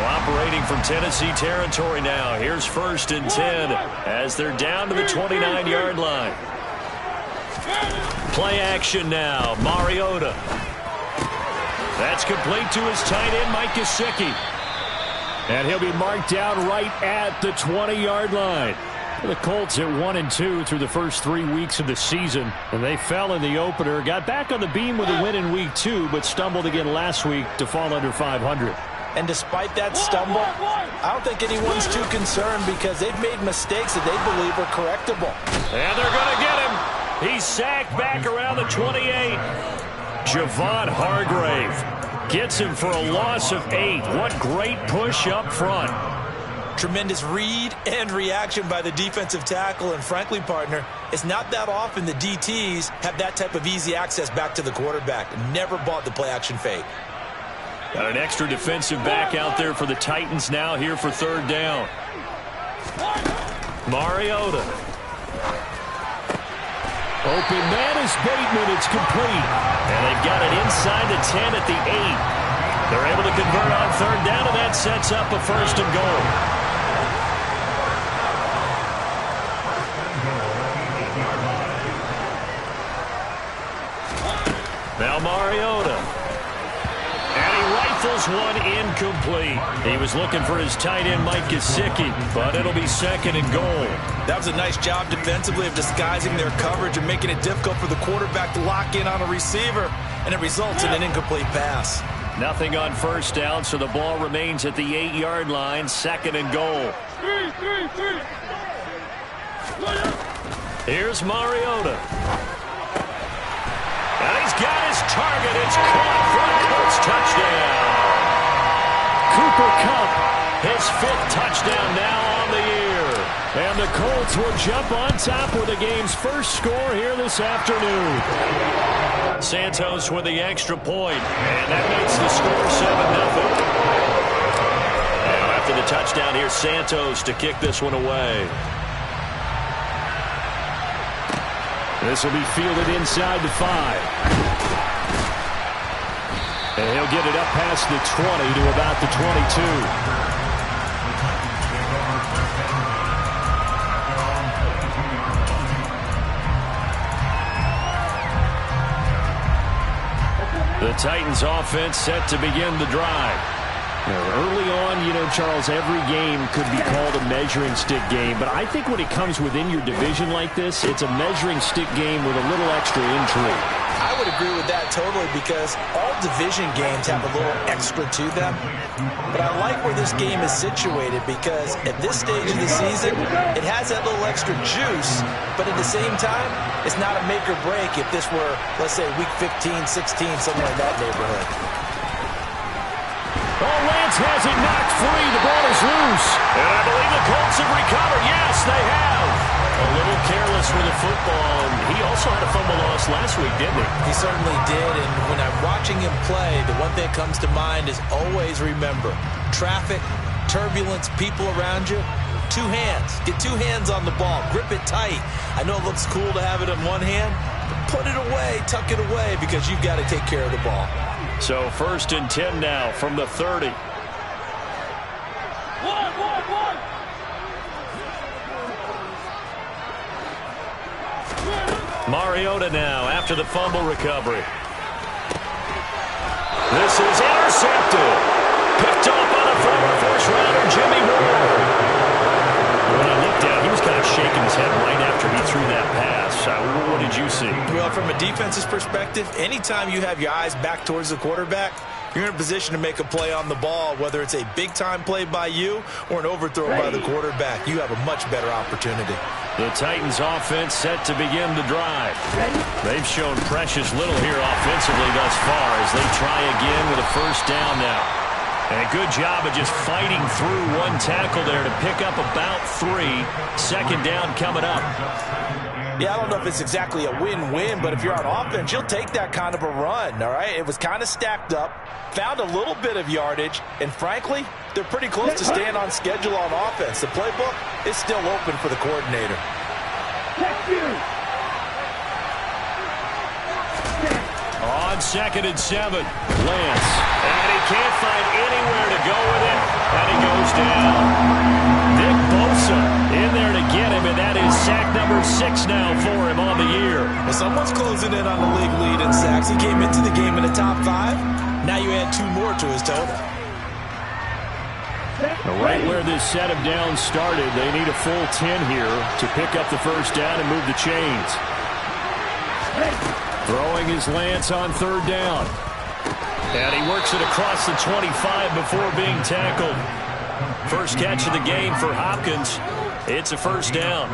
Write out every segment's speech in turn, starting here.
operating from Tennessee territory now. Here's 1st and 10 as they're down to the 29-yard line. Play action now. Mariota. That's complete to his tight end, Mike Gesicki. And he'll be marked down right at the 20-yard line. The Colts at 1-2 through the first 3 weeks of the season, and they fell in the opener. Got back on the beam with a win in week 2, but stumbled again last week to fall under 500. And despite that stumble, I don't think anyone's too concerned because they've made mistakes that they believe are correctable. And they're going to get him. He's sacked back around the 28. Javon Hargrave gets him for a loss of 8. What great push up front. Tremendous read and reaction by the defensive tackle. And frankly, partner, it's not that often the DTs have that type of easy access back to the quarterback. Never bought the play action fake. Got an extra defensive back out there for the Titans now here for 3rd down. Mariota. Open man is Bateman. It's complete. And they've got it inside the 10 at the 8. They're able to convert on 3rd down, and that sets up a 1st and goal. Now Mariota. And he rifles one incomplete. He was looking for his tight end, Mike Gesicki, but it'll be 2nd and goal. That was a nice job defensively of disguising their coverage and making it difficult for the quarterback to lock in on a receiver, and it results in an incomplete pass. Nothing on 1st down, so the ball remains at the 8-yard line, 2nd and goal. Here's Mariota. And he's got his target. It's caught for a Colts touchdown. Cooper Kupp, his 5th touchdown now on the year. And the Colts will jump on top with the game's first score here this afternoon. Santos with the extra point, and that makes the score 7-0. Now after the touchdown, here's Santos to kick this one away. This will be fielded inside the 5. And he'll get it up past the 20 to about the 22. The Titans offense set to begin the drive. Early on, Charles, every game could be called a measuring stick game, but I think when it comes within your division like this, it's a measuring stick game with a little extra intrigue. I would agree with that totally because all division games have a little extra to them. But I like where this game is situated because at this stage of the season, it has that little extra juice, but at the same time, it's not a make or break if this were, let's say, week 15, 16, somewhere in that neighborhood. Oh, Lance has it knocked free. The ball is loose. And I believe the Colts have recovered. Yes, they have. A little careless with the football. And he also had a fumble loss last week, didn't he? He certainly did. And when I'm watching him play, the one thing that comes to mind is always remember, traffic, turbulence, people around you, 2 hands. Get 2 hands on the ball. Grip it tight. I know it looks cool to have it in one hand, but put it away, tuck it away, because you've got to take care of the ball. So 1st and 10 now from the 30. Mariota now after the fumble recovery. This is intercepted. Picked off by the former first-rounder Jimmy Ward. When I looked down, he was kind of shaking his head right after he threw that pass. What did you see? Well, from a defense's perspective, anytime you have your eyes back towards the quarterback, you're in a position to make a play on the ball, whether it's a big-time play by you or an overthrow by the quarterback. You have a much better opportunity. The Titans offense set to begin the drive. They've shown precious little here offensively thus far as they try again with a 1st down now. And a good job of just fighting through one tackle there to pick up about 3. 2nd down coming up. Yeah, I don't know if it's exactly a win-win, but if you're on offense, you'll take that kind of a run, all right? It was kind of stacked up, found a little bit of yardage, and frankly, they're pretty close to staying on schedule on offense. The playbook is still open for the coordinator. On 2nd and 7, Lance. And he can't find anywhere to go with it. touchdown. Nick Bosa in there to get him, and that is sack number 6 now for him on the year. Well, someone's closing in on the league lead in sacks. He came into the game in the top 5. Now you add 2 more to his total. Right where this set of downs started, they need a full 10 here to pick up the first down and move the chains. Throwing his Lance on 3rd down. And he works it across the 25 before being tackled. First catch of the game for Hopkins. It's a first down.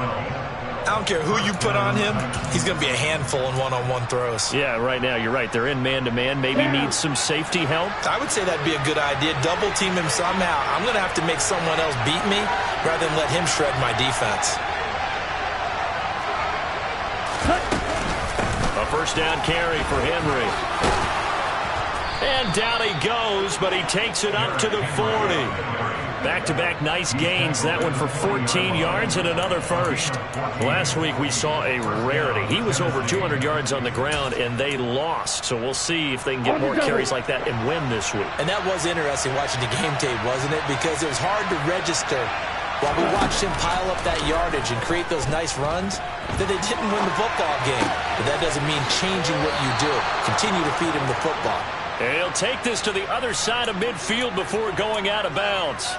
I don't care who you put on him. He's going to be a handful in one-on-one throws. Yeah, right now, you're right. They're in man-to-man. Maybe needs some safety help. I would say that'd be a good idea. Double team him somehow. I'm going to have to make someone else beat me rather than let him shred my defense. A first down carry for Henry. And down he goes, but he takes it up to the 40. Back-to-back nice gains. That one for 14 yards and another first. Last week we saw a rarity. He was over 200 yards on the ground, and they lost. So we'll see if they can get more carries like that and win this week. And that was interesting watching the game tape, wasn't it? Because it was hard to register while we watched him pile up that yardage and create those nice runs that they didn't win the football game. But that doesn't mean changing what you do. Continue to feed him the football. And he'll take this to the other side of midfield before going out of bounds.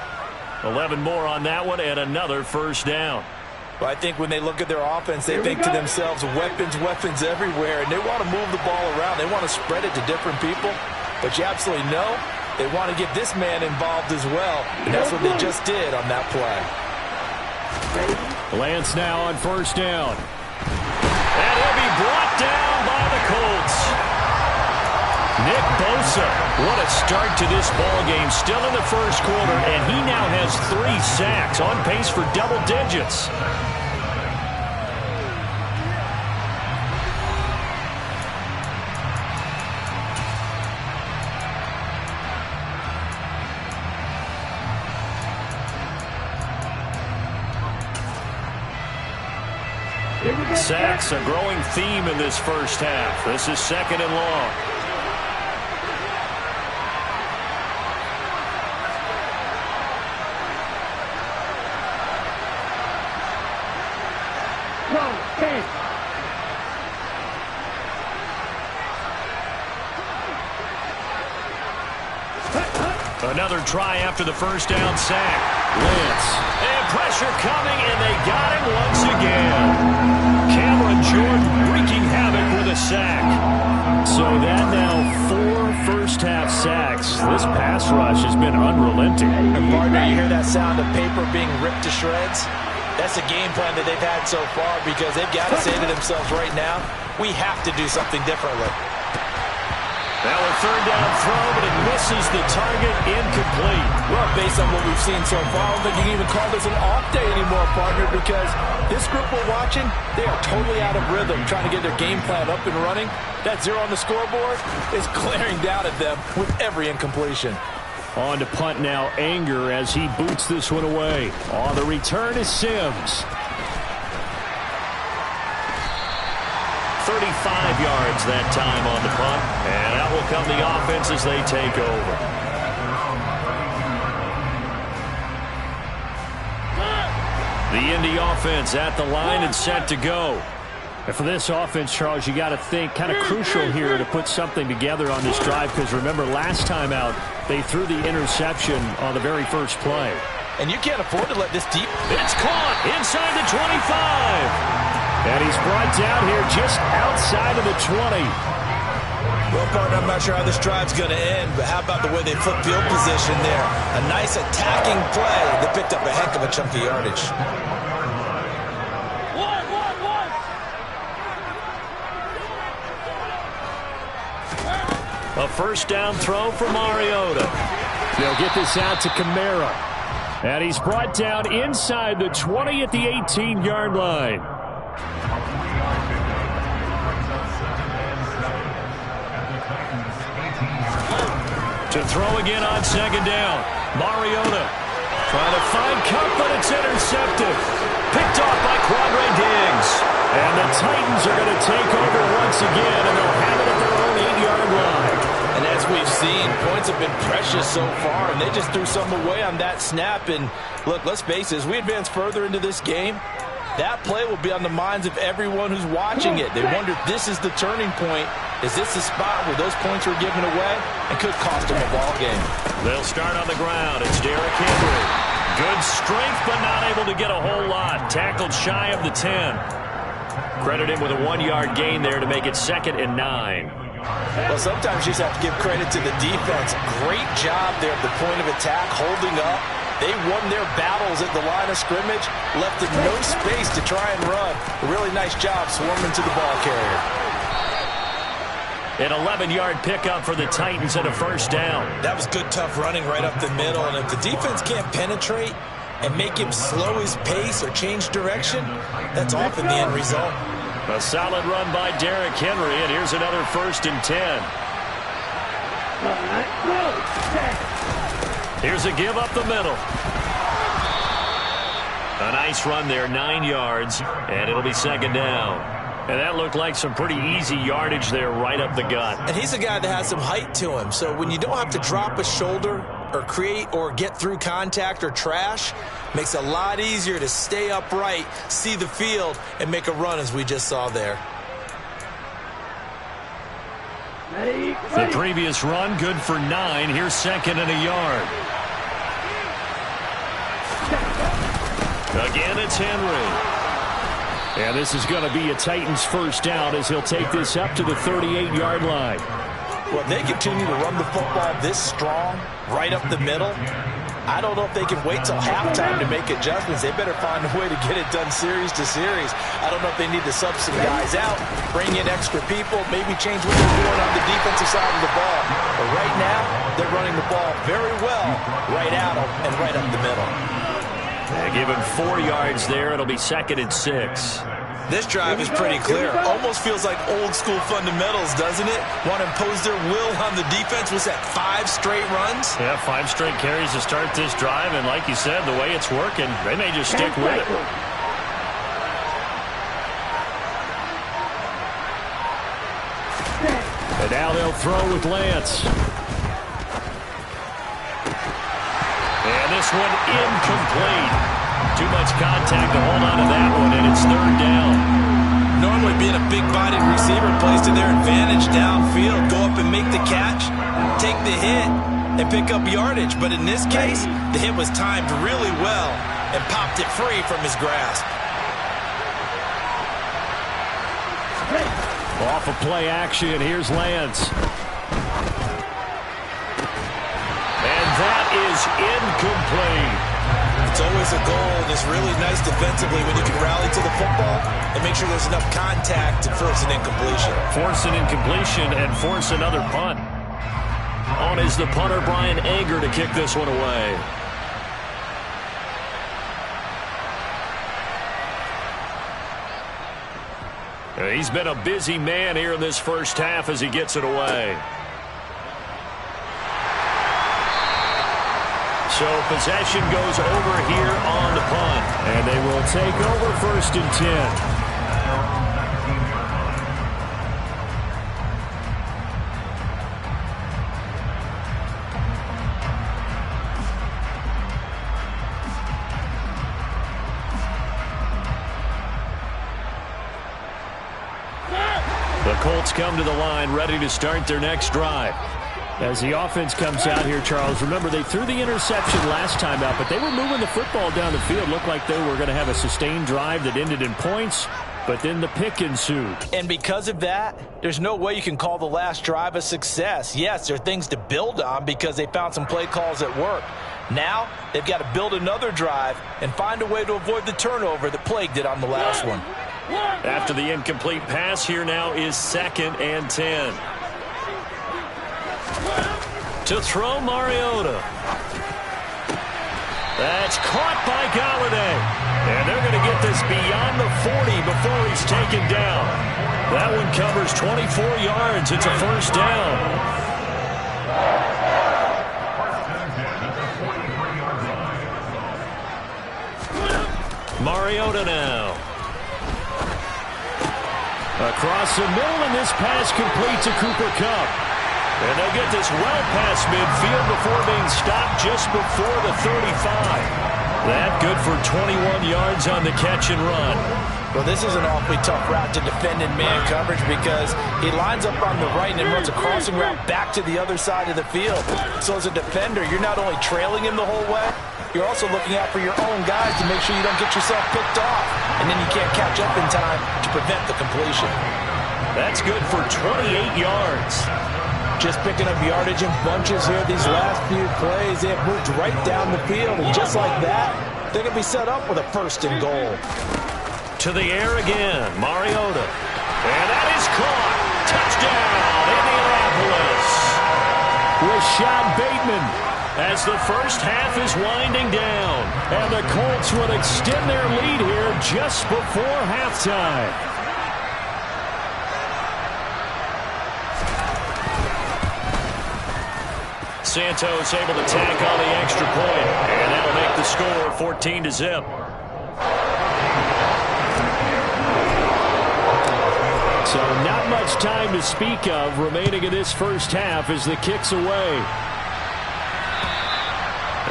11 more on that one and another first down. Well, I think when they look at their offense, they think to themselves, weapons everywhere, and they want to move the ball around. They want to spread it to different people. But you absolutely know they want to get this man involved as well, and that's what they just did on that play. Lance now on first down. And he'll be brought down by the Colts. Nick Bosa, what a start to this ball game. Still in the first quarter, and he now has 3 sacks, on pace for double digits. Sacks, a growing theme in this first half. This is 2nd and long. Another try after the first down sack. Lance. And pressure coming, and they got him once again. Cameron Jordan wreaking havoc with a sack. So that now 4 first-half sacks. This pass rush has been unrelenting. And partner, you hear that sound of paper being ripped to shreds? That's the game plan that they've had so far because they've got to say to themselves right now, we have to do something differently. Now a 3rd down throw, but it misses the target, incomplete. Well, based on what we've seen so far, I don't think you can even call this an off day anymore, partner, because this group we're watching, they are totally out of rhythm, trying to get their game plan up and running. That 0 on the scoreboard is glaring down at them with every incompletion. On to punt now, Anger as he boots this one away. On the return is Sims. 35 yards that time on the punt, and out will come the offense as they take over. The Indy offense at the line and set to go. And for this offense, Charles, you got to think kind of crucial here to put something together on this drive because remember last time out they threw the interception on the very first play. And you can't afford to let this deep. It's caught inside the 25. And he's brought down here just outside of the 20. Well, partner, I'm not sure how this drive's going to end, but how about the way they flip field position there? A nice attacking play that picked up a heck of a chunk of yardage. A first down throw for Mariota. They'll get this out to Kamara. And he's brought down inside the 20 at the 18-yard line. To throw again on 2nd down. Mariota trying to find Cup, but it's intercepted. Picked off by Quandre Diggs. And the Titans are going to take over once again, and they'll have it at their own 8-yard line. And as As we've seen, points have been precious so far, and they just threw some away on that snap. And look, let's face it, as we advance further into this game, that play will be on the minds of everyone who's watching it. They wonder if this is the turning point. Is this the spot where those points were given away and could cost them a ball game? They'll start on the ground. It's Derrick Henry. Good strength, but not able to get a whole lot. Tackled shy of the 10. Credit him with a 1-yard gain there to make it 2nd and 9. Well, sometimes you just have to give credit to the defense. Great job there at the point of attack, holding up. They won their battles at the line of scrimmage, left them no space to try and run. A really nice job swarming to the ball carrier. An 11-yard pickup for the Titans and a 1st down. That was good, tough running right up the middle. And if the defense can't penetrate and make him slow his pace or change direction, that's often the end result. A solid run by Derrick Henry, and here's another 1st and 10. Here's a give up the middle. A nice run there, 9 yards, and it'll be 2nd down. And that looked like some pretty easy yardage there right up the gut. And he's a guy that has some height to him, so when you don't have to drop a shoulder or create or get through contact or trash, makes it a lot easier to stay upright, see the field, and make a run as we just saw there. The previous run, good for 9. Here's 2nd and a yard. Again, it's Henry. And this is going to be a Titans 1st down as he'll take this up to the 38-yard line. Well, they continue to run the football this strong, right up the middle. I don't know if they can wait till halftime to make adjustments. They better find a way to get it done series to series. I don't know if they need to sub some guys out, bring in extra people, maybe change what they're doing on the defensive side of the ball. But right now, they're running the ball very well right at them and right up the middle. They give him 4 yards there. It'll be 2nd and 6. This drive is pretty clear. Almost feels like old school fundamentals, doesn't it? Want to impose their will on the defense. Was that 5 straight runs? Yeah, 5 straight carries to start this drive. And like you said, the way it's working, they may just stick with it. And now they'll throw with Lance. And this one incomplete. Too much contact to hold on to that one, and it's 3rd down. Normally being a big-bodied receiver plays to their advantage downfield. Go up and make the catch, take the hit, and pick up yardage. But in this case, the hit was timed really well and popped it free from his grasp. Off of play action, here's Lance. And that is incomplete. It's always a goal, and it's really nice defensively when you can rally to the football and make sure there's enough contact to force an incompletion. Force an incompletion and force another punt. On is the punter, Brian Anger, to kick this one away. He's been a busy man here in this 1st half as he gets it away. So possession goes over here on the punt. And they will take over 1st and 10. The Colts come to the line ready to start their next drive. As the offense comes out here, Charles, remember they threw the interception last time out, but they were moving the football down the field. Looked like they were going to have a sustained drive that ended in points, but then the pick ensued. And because of that, there's no way you can call the last drive a success. Yes, there are things to build on because they found some play calls that work. Now, they've got to build another drive and find a way to avoid the turnover that plagued it on the last one. After the incomplete pass, here now is 2nd and 10. To throw, Mariota. That's caught by Galladay. And they're going to get this beyond the 40 before he's taken down. That one covers 24 yards. It's a 1st down. Mariota now. Across the middle, and this pass complete to Cooper Kupp. And they'll get this well past midfield before being stopped just before the 35. That good for 21 yards on the catch and run. Well, this is an awfully tough route to defend in man coverage because he lines up on the right and then runs a crossing route back to the other side of the field. So as a defender, you're not only trailing him the whole way, you're also looking out for your own guys to make sure you don't get yourself picked off. And then you can't catch up in time to prevent the completion. That's good for 28 yards. Just picking up yardage in bunches here these last few plays. They have moved right down the field, and just like that, they're going to be set up with a first and goal. To the air again, Mariota. And that is caught. Touchdown, Indianapolis. Rashad Bateman as the first half is winding down. And the Colts will extend their lead here just before halftime. Santos able to tack on the extra point, and that'll make the score 14-0. So not much time to speak of remaining in this first half as the kick's away.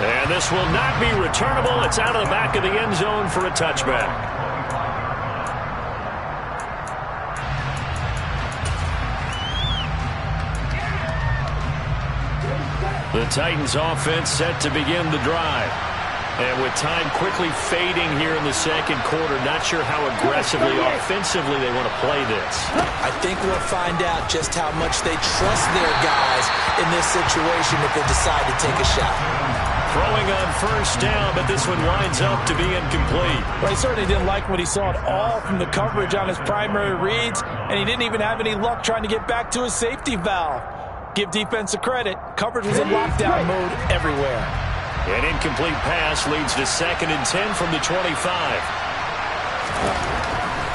And this will not be returnable. It's out of the back of the end zone for a touchback. The Titans offense set to begin the drive. And with time quickly fading here in the second quarter, not sure how aggressively, offensively they want to play this. I think we'll find out just how much they trust their guys in this situation if they decide to take a shot. Throwing on first down, but this one winds up to be incomplete. Well, he certainly didn't like what he saw at all from the coverage on his primary reads, and he didn't even have any luck trying to get back to his safety valve. Give defense a credit. Coverage was in lockdown mode everywhere. An incomplete pass leads to 2nd and 10 from the 25.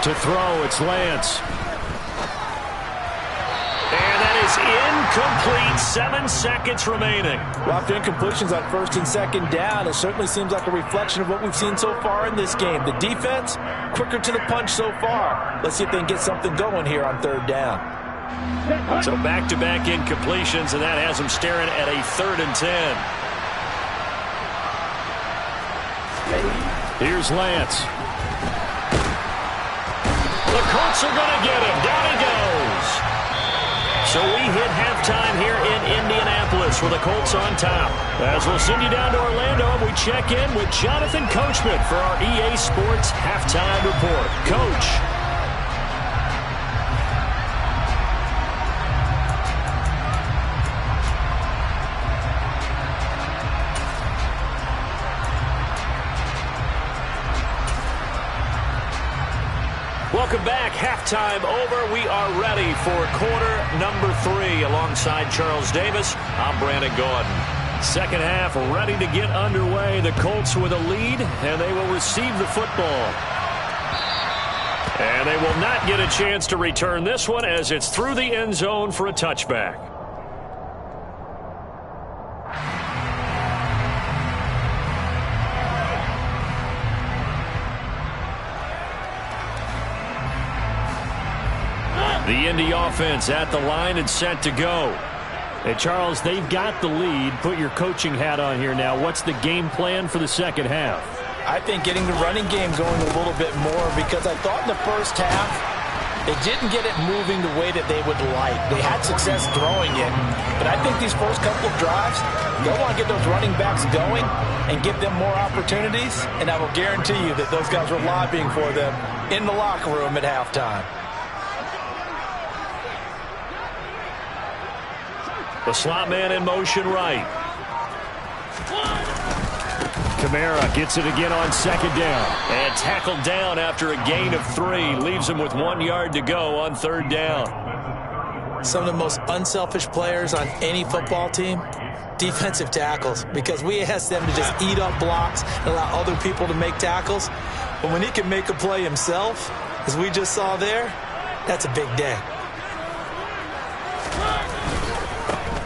To throw, it's Lance. And that is incomplete. 7 seconds remaining. Well, after incompletions on 1st and 2nd down, it certainly seems like a reflection of what we've seen so far in this game. The defense, quicker to the punch so far. Let's see if they can get something going here on 3rd down. So back-to-back incompletions, and that has them staring at a 3rd and 10. Here's Lance. The Colts are going to get him. Down he goes. So we hit halftime here in Indianapolis with the Colts on top. As we'll send you down to Orlando, we check in with Jonathan Coachman for our EA Sports Halftime Report. Coach. Welcome back. Halftime over. We are ready for quarter number 3. Alongside Charles Davis, I'm Brandon Gordon. Second half ready to get underway. The Colts with a lead, and they will receive the football. And they will not get a chance to return this one as it's through the end zone for a touchback. The Indy offense at the line and set to go. Hey, Charles, they've got the lead. Put your coaching hat on here now. What's the game plan for the second half? I think getting the running game going a little bit more because I thought in the first half they didn't get it moving the way that they would like. They had success throwing it, but I think these first couple of drives, they'll want to get those running backs going and give them more opportunities, and I will guarantee you that those guys were lobbying for them in the locker room at halftime. The slot man in motion right. Kamara gets it again on 2nd down. And tackled down after a gain of 3. Leaves him with 1 yard to go on 3rd down. Some of the most unselfish players on any football team, defensive tackles, because we ask them to just eat up blocks and allow other people to make tackles. But when he can make a play himself, as we just saw there, that's a big day.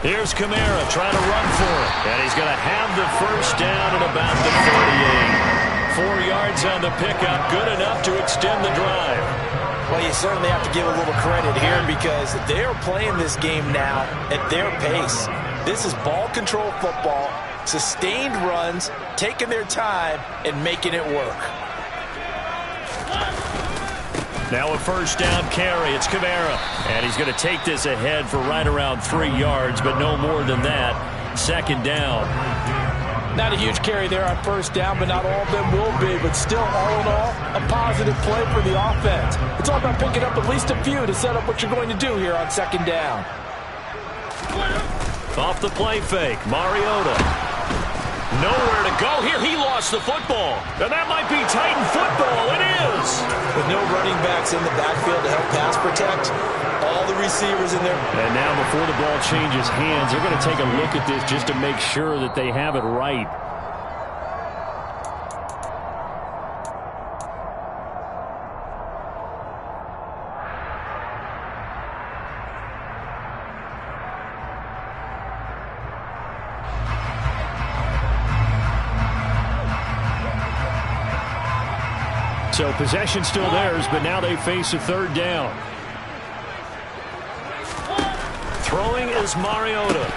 Here's Kamara trying to run for it. And he's going to have the first down at about the 48. 4 yards on the pickup. Good enough to extend the drive. Well, you certainly have to give a little credit here because they're playing this game now at their pace. This is ball control football, sustained runs, taking their time, and making it work. Now a first down carry. It's Kamara. And he's going to take this ahead for right around 3 yards, but no more than that. Second down. Not a huge carry there on first down, but not all of them will be. But still, all in all, a positive play for the offense. It's all about picking up at least a few to set up what you're going to do here on second down. Off the play fake, Mariota. Nowhere to go here. He lost the football. And that might be Titan football. It is. With no running backs in the backfield to help pass protect, all the receivers in there. And now before the ball changes hands, they're going to take a look at this just to make sure that they have it right. So possession still theirs, but now they face a third down. Throwing is Mariota.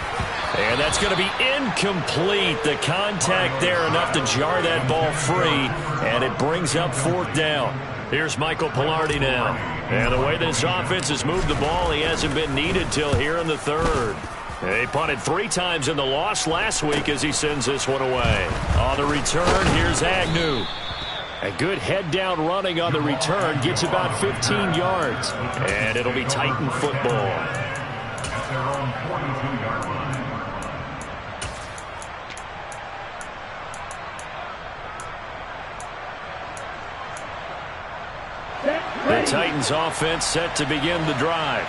And that's going to be incomplete. The contact there enough to jar that ball free, and it brings up fourth down. Here's Michael Pilardi now. And the way this offense has moved the ball, he hasn't been needed till here in the third. They punted 3 times in the loss last week as he sends this one away. On the return, here's Agnew. A good head-down running on the return gets about 15 yards. And it'll be Titan football. The Titans offense set to begin the drive.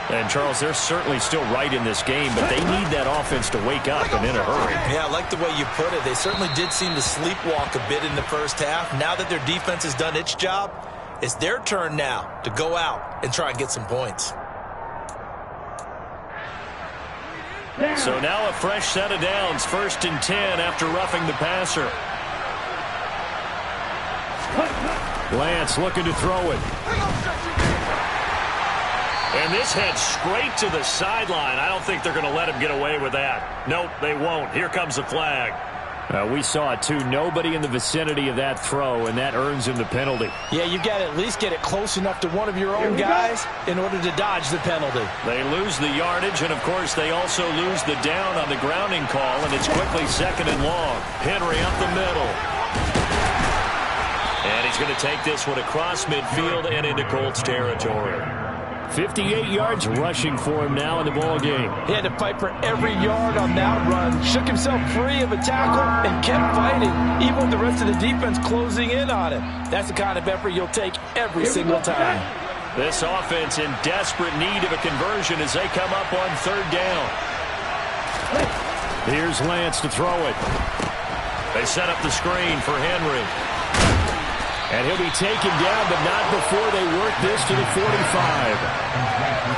And, Charles, they're certainly still right in this game, but they need that offense to wake up and in a hurry. Yeah, I like the way you put it. They certainly did seem to sleepwalk a bit in the first half. Now that their defense has done its job, it's their turn now to go out and try and get some points. So now a fresh set of downs, 1st and 10 after roughing the passer. Lance looking to throw it. And this heads straight to the sideline. I don't think they're going to let him get away with that. Nope, they won't. Here comes the flag. We saw it, too. Nobody in the vicinity of that throw, and that earns him the penalty. Yeah, you've got to at least get it close enough to one of your own guys in order to dodge the penalty. They lose the yardage, and, of course, they also lose the down on the grounding call, and it's quickly 2nd and long. Henry up the middle. And he's going to take this one across midfield and into Colts territory. 58 yards rushing for him now in the ball game. He had to fight for every yard on that run. Shook himself free of a tackle and kept fighting, even with the rest of the defense closing in on him. That's the kind of effort you'll take every single time. This offense in desperate need of a conversion as they come up on 3rd down. Here's Lance to throw it. They set up the screen for Henry. And he'll be taken down, but not before they work this to the 45.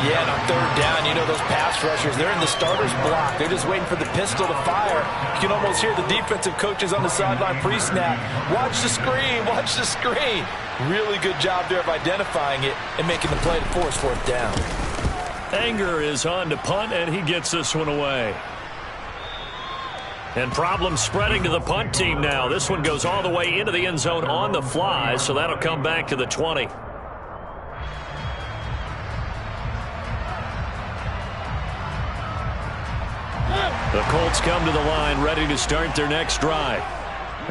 Yeah, and on 3rd down, you know those pass rushers, they're in the starter's block. They're just waiting for the pistol to fire. You can almost hear the defensive coaches on the sideline pre-snap. Watch the screen, watch the screen. Really good job there of identifying it and making the play to force 4th down. Anger is on to punt, and he gets this one away. And problems spreading to the punt team now. This one goes all the way into the end zone on the fly, so that'll come back to the 20. The Colts come to the line ready to start their next drive.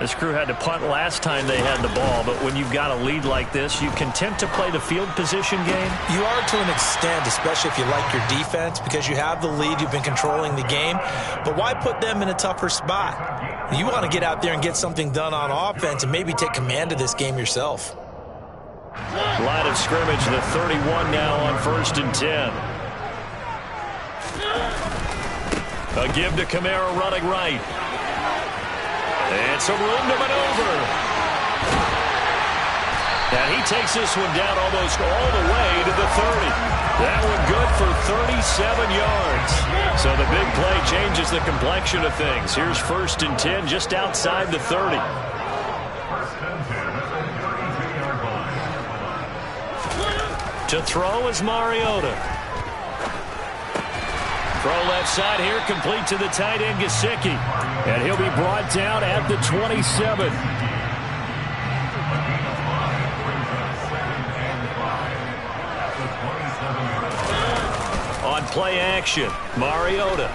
This crew had to punt last time they had the ball, but when you've got a lead like this, you content to play the field position game? You are to an extent, especially if you like your defense, because you have the lead, you've been controlling the game. But why put them in a tougher spot? You want to get out there and get something done on offense and maybe take command of this game yourself. Line of scrimmage, the 31 now on 1st and 10. A give to Kamara running right. And some room to maneuver. And he takes this one down almost all the way to the 30. That one good for 37 yards. So the big play changes the complexion of things. Here's 1st and 10 just outside the 30. To throw is Mariota. Throw left side here, complete to the tight end, Gesicki. And he'll be brought down at the 27. On play action, Mariota.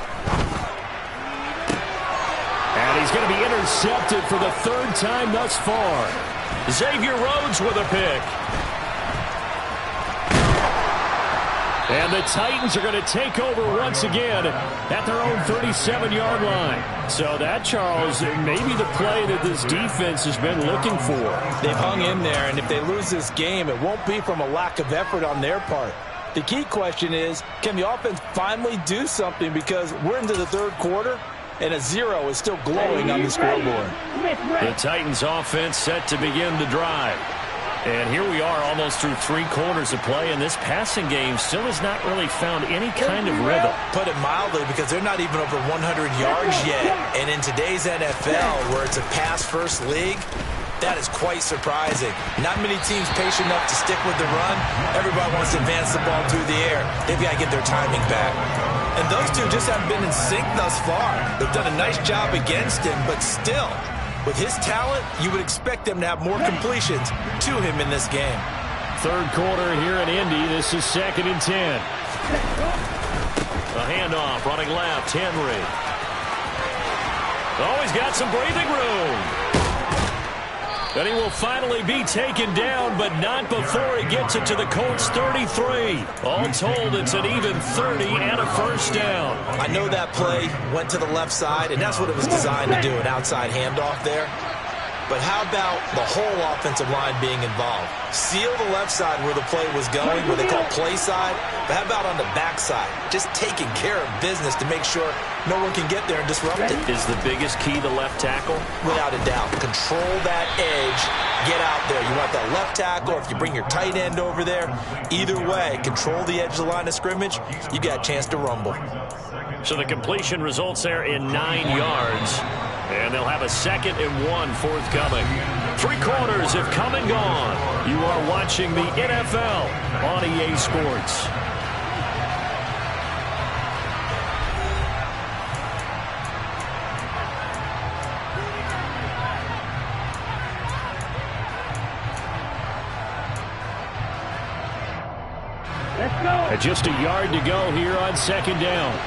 And he's going to be intercepted for the third time thus far. Xavier Rhodes with a pick. And the Titans are going to take over once again at their own 37-yard line. So that, Charles, may be the play that this defense has been looking for. They've hung in there, and if they lose this game, it won't be from a lack of effort on their part. The key question is, can the offense finally do something, because we're into the third quarter, and a 0 is still glowing on the scoreboard. The Titans offense set to begin the drive. And here we are almost through 3 quarters of play, and this passing game still has not really found any kind of rhythm. Put it mildly, because they're not even over 100 yards yet. And in today's NFL, where it's a pass-first league, that is quite surprising. Not many teams patient enough to stick with the run. Everybody wants to advance the ball through the air. They've got to get their timing back. And those two just haven't been in sync thus far. They've done a nice job against him, but still, with his talent, you would expect them to have more completions to him in this game. Third quarter here in Indy. This is 2nd and 10. A handoff, running left, Henry. Oh, he's got some breathing room. And he will finally be taken down, but not before he gets it to the Colts 33. All told, it's an even 30 and a first down. I know that play went to the left side, and that's what it was designed to do, an outside handoff there. But how about the whole offensive line being involved? Seal the left side where the play was going, where they call play side. But how about on the back side? Just taking care of business to make sure no one can get there and disrupt it. Is the biggest key the left tackle? Without a doubt. Control that edge. Get out there. You want that left tackle, or if you bring your tight end over there, either way, control the edge of the line of scrimmage, you got a chance to rumble. So the completion results there in 9 yards. And they'll have a 2nd and 1 forthcoming. 3 quarters have come and gone. You are watching the NFL on EA Sports. Let's go. And just a yard to go here on 2nd down.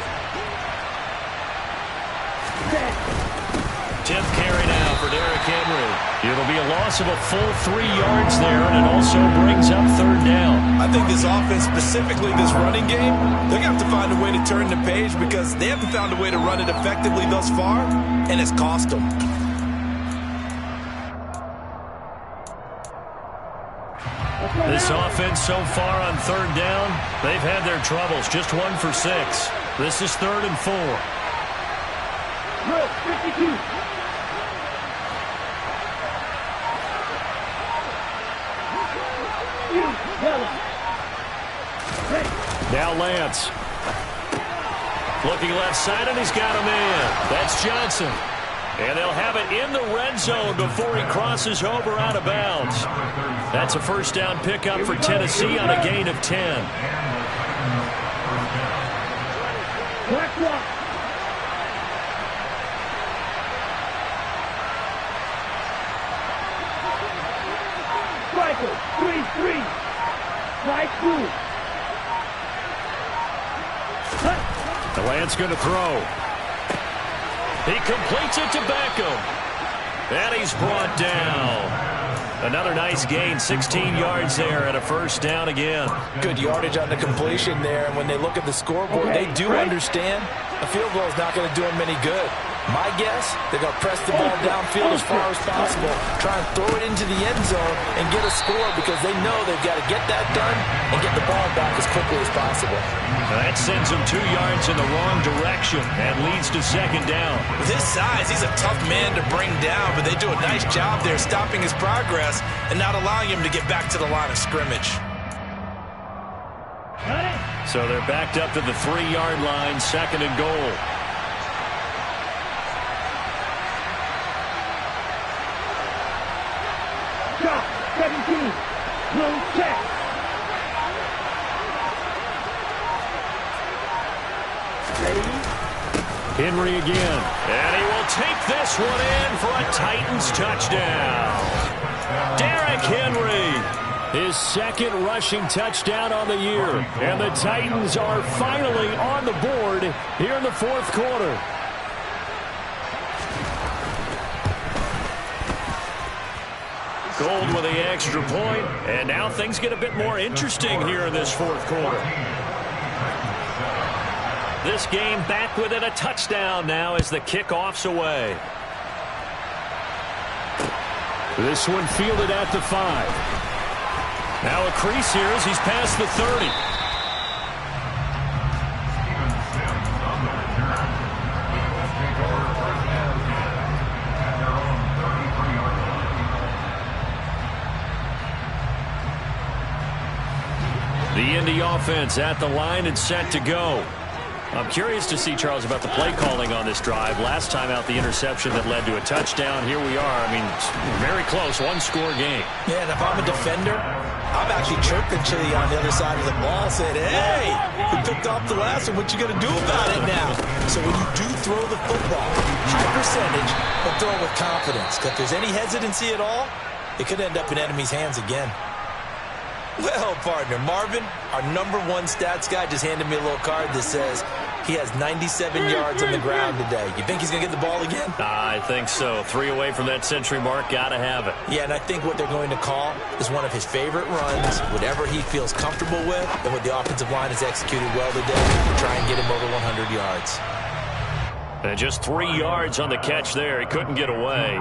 10th carry now for Derrick Henry. It'll be a loss of a full 3 yards there, and it also brings up 3rd down. I think this offense, specifically this running game, they're going to have to find a way to turn the page, because they haven't found a way to run it effectively thus far, and it's cost them. This offense so far on 3rd down, they've had their troubles. Just 1 for 6. This is 3rd and 4. Look, 52. Now Lance. Looking left side, and he's got a man. That's Johnson. And they'll have it in the red zone before he crosses over out of bounds. That's a first down pickup for Tennessee on a gain of 10. Black walk. Striker, 3-3. Strike 2. The Lance going to throw. He completes it to Beckham. And he's brought down. Another nice gain, 16 yards there, and a first down again. Good yardage on the completion there, and when they look at the scoreboard, they do understand a field goal is not going to do them any good. My guess, they're going to press the ball downfield as far as possible, try and throw it into the end zone and get a score, because they know they've got to get that done and get the ball back as quickly as possible. That sends him 2 yards in the wrong direction and leads to 2nd down. With his size, he's a tough man to bring down, but they do a nice job there stopping his progress and not allowing him to get back to the line of scrimmage. So they're backed up to the 3-yard line, 2nd and goal. Drop, 17. No check. Henry again. And he will take this one in for a Titans touchdown. Derrick Henry, his second rushing touchdown on the year. And the Titans are finally on the board here in the fourth quarter. Gold with the extra point, and now things get a bit more interesting here in this fourth quarter. This game back within a touchdown now as the kickoff's away. This one fielded at the 5. Now a crease here as he's past the 30. The Indy offense at the line and set to go. I'm curious to see, Charles, about the play calling on this drive. Last time out, the interception that led to a touchdown. Here we are. I mean, very close, one-score game. Yeah, and if I'm a defender, I'm actually chirping Chili on the other side of the ball, saying, hey, we picked off the last one. What you going to do about it now? So when you do throw the football, high percentage, but throw it with confidence. Because if there's any hesitancy at all, it could end up in enemy's hands again. Well, partner, Marvin, our #1 stats guy, just handed me a little card that says he has 97 yards on the ground today. You think he's going to get the ball again? I think so. 3 away from that century mark. Got to have it. Yeah, and I think what they're going to call is one of his favorite runs, whatever he feels comfortable with, and what the offensive line has executed well today to try and get him over 100 yards. And just 3 yards on the catch there. He couldn't get away.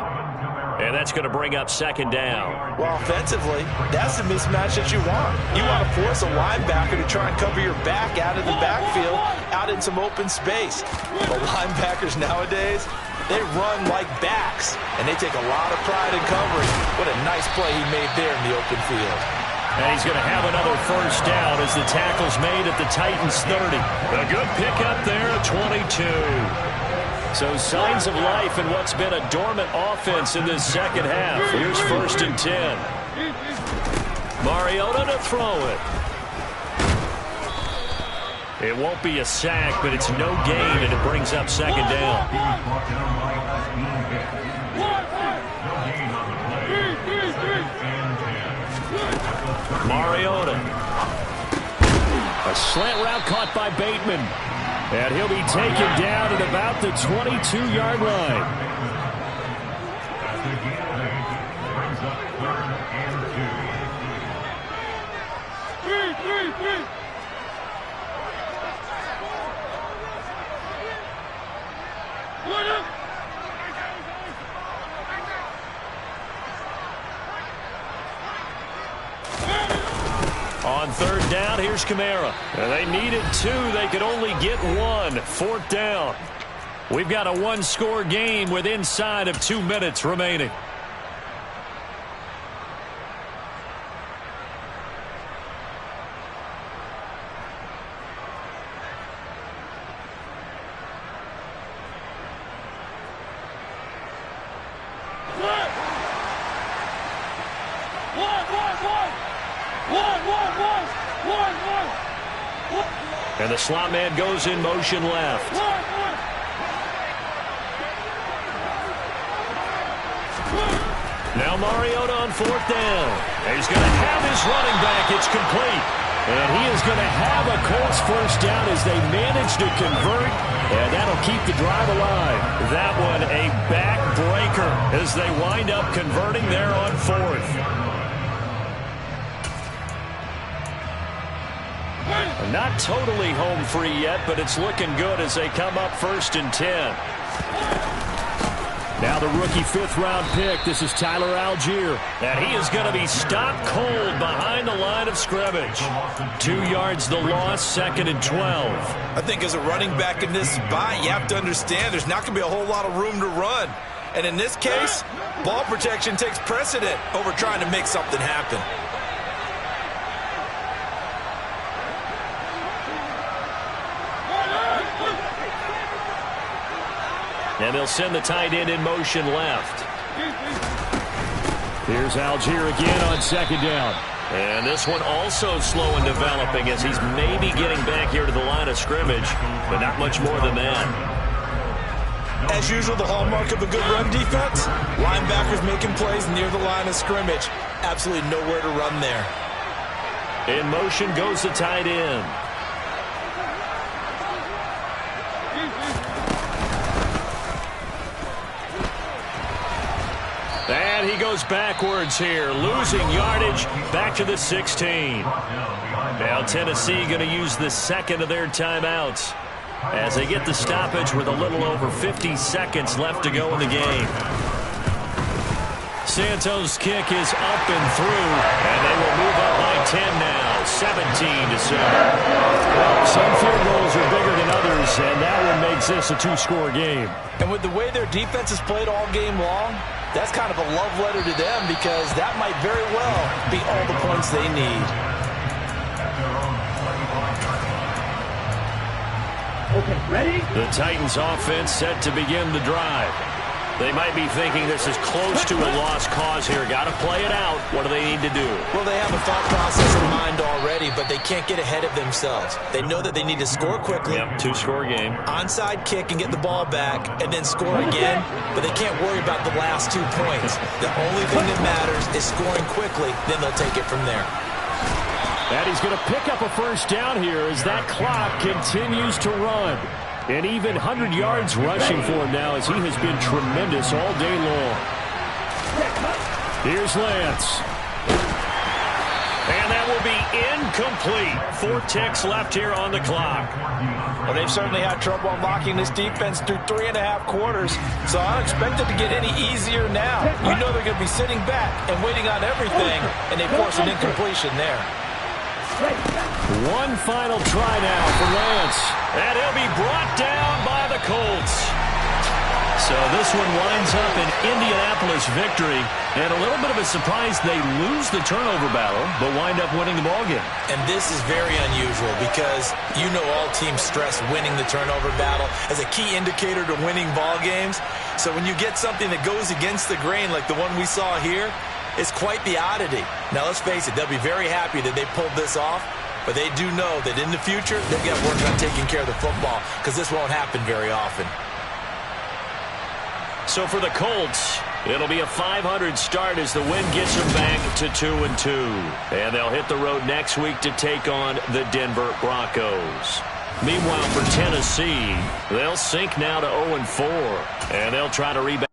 And that's going to bring up second down. Well, offensively, that's the mismatch that you want. You want to force a linebacker to try and cover your back out of the backfield, out in some open space. But linebackers nowadays, they run like backs, and they take a lot of pride in covering. What a nice play he made there in the open field. And he's going to have another first down as the tackle's made at the Titans 30. A good pickup there at 22. So signs of life in what's been a dormant offense in this second half. Here's 1st and 10. Mariota to throw it. It won't be a sack, but it's no gain, and it brings up second down. Mariota. A slant route caught by Bateman. And he'll be taken down at about the 22-yard line. On 3rd down, here's Kamara. And they needed 2. They could only get 1. 4th down. We've got a one-score game with inside of 2 minutes remaining. And the slot man goes in motion left. Now Mariota on 4th down. And he's going to have his running back. It's complete. And he is going to have a Colts first down as they manage to convert. And that'll keep the drive alive. That one a backbreaker as they wind up converting there on 4th. Not totally home free yet, but it's looking good as they come up 1st and 10. Now the rookie 5th-round pick. This is Tyler Algier. And he is going to be stopped cold behind the line of scrimmage. 2 yards the loss, 2nd and 12. I think as a running back in this spot, you have to understand there's not going to be a whole lot of room to run. And in this case, ball protection takes precedent over trying to make something happen. And they'll send the tight end in motion left. Here's Algier again on 2nd down. And this one also slow in developing as he's maybe getting back here to the line of scrimmage, but not much more than that. As usual, the hallmark of a good run defense, linebackers making plays near the line of scrimmage. Absolutely nowhere to run there. In motion goes the tight end. And he goes backwards here, losing yardage back to the 16. Now Tennessee going to use the second of their timeouts as they get the stoppage with a little over 50 seconds left to go in the game. Santos' kick is up and through, and they will move up by 10 now, 17-7. Well, some field goals are bigger than others, and that one makes this a two-score game. And with the way their defense has played all game long, that's kind of a love letter to them because that might very well be all the points they need. Okay, ready? The Titans offense set to begin the drive. They might be thinking this is close to a lost cause here. Got to play it out. What do they need to do? Well, they have a thought process in mind already, but they can't get ahead of themselves. They know that they need to score quickly. Yep, two-score game. Onside kick and get the ball back and then score again, but they can't worry about the last 2 points. The only thing that matters is scoring quickly, then they'll take it from there. And he's going to pick up a first down here as that clock continues to run. And even 100 yards rushing for him now as he has been tremendous all day long. Here's Lance. And that will be incomplete. 4 ticks left here on the clock. Well, they've certainly had trouble unlocking this defense through 3.5 quarters, so I don't expect it to get any easier now. You know they're going to be sitting back and waiting on everything, and they force an incompletion there. One final try now for Lance. And he'll be brought down by the Colts. So this one winds up an Indianapolis victory. And a little bit of a surprise they lose the turnover battle, but wind up winning the ballgame. And this is very unusual because you know all teams stress winning the turnover battle as a key indicator to winning ball games. So when you get something that goes against the grain like the one we saw here, it's quite the oddity. Now, let's face it, they'll be very happy that they pulled this off, but they do know that in the future, they've got to work on taking care of the football because this won't happen very often. So for the Colts, it'll be a 500 start as the win gets them back to 2-2. And they'll hit the road next week to take on the Denver Broncos. Meanwhile, for Tennessee, they'll sink now to 0-4, and they'll try to rebound.